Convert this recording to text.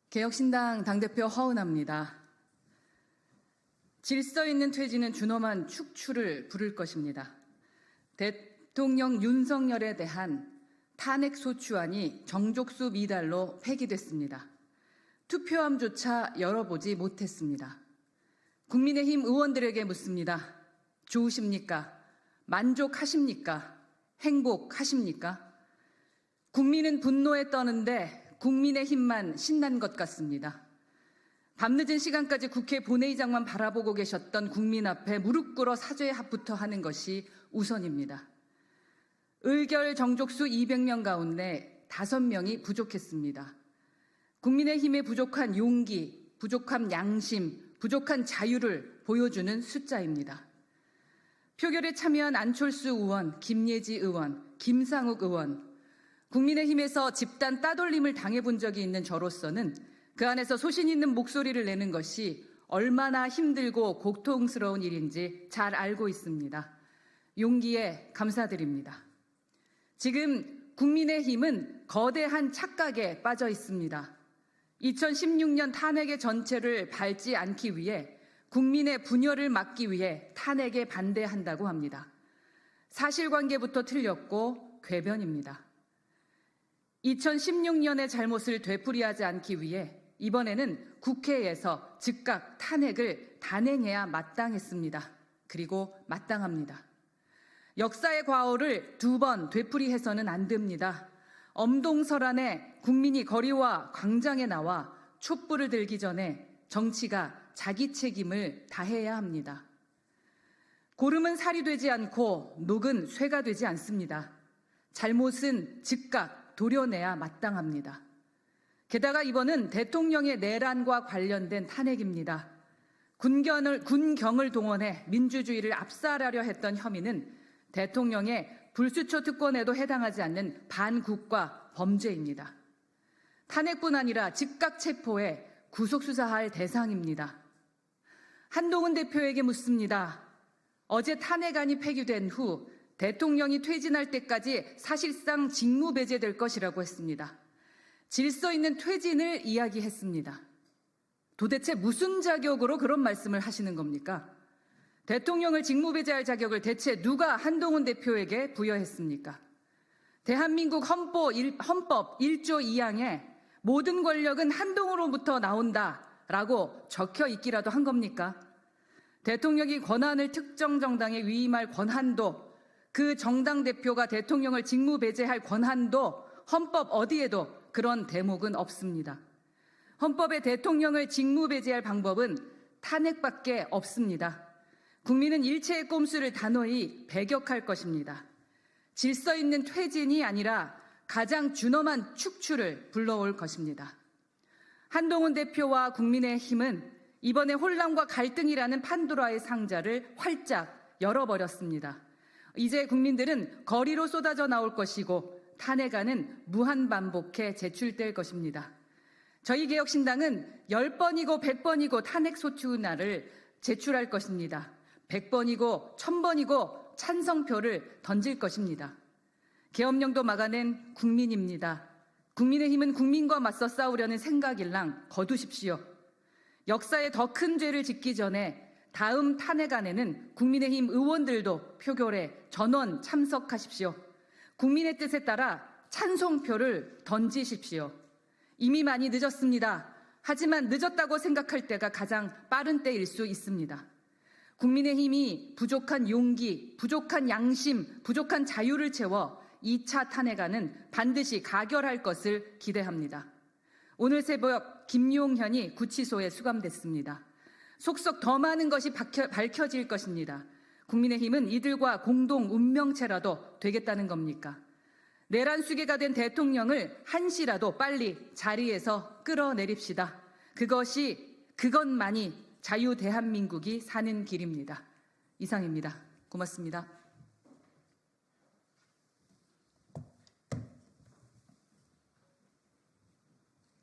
개혁신당 당대표 허은하입니다. 질서 있는 퇴진은 준엄한 축출을 부를 것입니다. 대통령 윤석열에 대한 탄핵소추안이 정족수 미달로 폐기됐습니다. 투표함조차 열어보지 못했습니다. 국민의힘 의원들에게 묻습니다. 좋으십니까? 만족하십니까? 행복하십니까? 국민은 분노에 떠는데 국민의힘만 신난 것 같습니다. 밤늦은 시간까지 국회 본회의장만 바라보고 계셨던 국민 앞에 무릎 꿇어 사죄부터 하는 것이 우선입니다. 의결 정족수 200명 가운데 5명이 부족했습니다. 국민의힘의 부족한 용기, 부족한 양심, 부족한 자유를 보여주는 숫자입니다. 표결에 참여한 안철수 의원, 김예지 의원, 김상욱 의원, 국민의힘에서 집단 따돌림을 당해본 적이 있는 저로서는 그 안에서 소신 있는 목소리를 내는 것이 얼마나 힘들고 고통스러운 일인지 잘 알고 있습니다. 용기에 감사드립니다. 지금 국민의힘은 거대한 착각에 빠져 있습니다. 2016년 탄핵의 전체를 밟지 않기 위해 국민의 분열을 막기 위해 탄핵에 반대한다고 합니다. 사실관계부터 틀렸고 궤변입니다. 2016년의 잘못을 되풀이하지 않기 위해 이번에는 국회에서 즉각 탄핵을 단행해야 마땅했습니다. 그리고 마땅합니다. 역사의 과오를 2번 되풀이해서는 안 됩니다. 엄동설안에 국민이 거리와 광장에 나와 촛불을 들기 전에 정치가 자기 책임을 다해야 합니다. 고름은 살이 되지 않고 녹은 쇠가 되지 않습니다. 잘못은 즉각 도려내야 마땅합니다. 게다가 이번은 대통령의 내란과 관련된 탄핵입니다. 군경을 동원해 민주주의를 압살하려 했던 혐의는 대통령의 불수초 특권에도 해당하지 않는 반국가 범죄입니다. 탄핵뿐 아니라 즉각 체포해 구속수사할 대상입니다. 한동훈 대표에게 묻습니다. 어제 탄핵안이 폐기된 후 대통령이 퇴진할 때까지 사실상 직무 배제될 것이라고 했습니다. 질서 있는 퇴진을 이야기했습니다. 도대체 무슨 자격으로 그런 말씀을 하시는 겁니까? 대통령을 직무 배제할 자격을 대체 누가 한동훈 대표에게 부여했습니까? 대한민국 헌법 1조 2항에 모든 권력은 한동훈으로부터 나온다라고 적혀 있기라도 한 겁니까? 대통령이 권한을 특정 정당에 위임할 권한도, 그 정당 대표가 대통령을 직무 배제할 권한도 헌법 어디에도 그런 대목은 없습니다. 헌법에 대통령을 직무 배제할 방법은 탄핵밖에 없습니다. 국민은 일체의 꼼수를 단호히 배격할 것입니다. 질서 있는 퇴진이 아니라 가장 준엄한 축출을 불러올 것입니다. 한동훈 대표와 국민의힘은 이번에 혼란과 갈등이라는 판도라의 상자를 활짝 열어버렸습니다. 이제 국민들은 거리로 쏟아져 나올 것이고 탄핵안은 무한반복해 제출될 것입니다. 저희 개혁신당은 10번이고 100번이고 탄핵소추안을 제출할 것입니다. 100번이고 1000번이고 찬성표를 던질 것입니다. 계엄령도 막아낸 국민입니다. 국민의힘은 국민과 맞서 싸우려는 생각일랑 거두십시오. 역사의 더 큰 죄를 짓기 전에 다음 탄핵안에는 국민의힘 의원들도 표결에 전원 참석하십시오. 국민의 뜻에 따라 찬성표를 던지십시오. 이미 많이 늦었습니다. 하지만 늦었다고 생각할 때가 가장 빠른 때일 수 있습니다. 국민의힘이 부족한 용기, 부족한 양심, 부족한 자유를 채워 2차 탄핵안은 반드시 가결할 것을 기대합니다. 오늘 새벽 김용현이 구치소에 수감됐습니다. 속속 더 많은 것이 밝혀질 것입니다. 국민의힘은 이들과 공동 운명체라도 되겠다는 겁니까? 내란 수괴가 된 대통령을 한시라도 빨리 자리에서 끌어내립시다. 그것만이 자유 대한민국이 사는 길입니다. 이상입니다. 고맙습니다.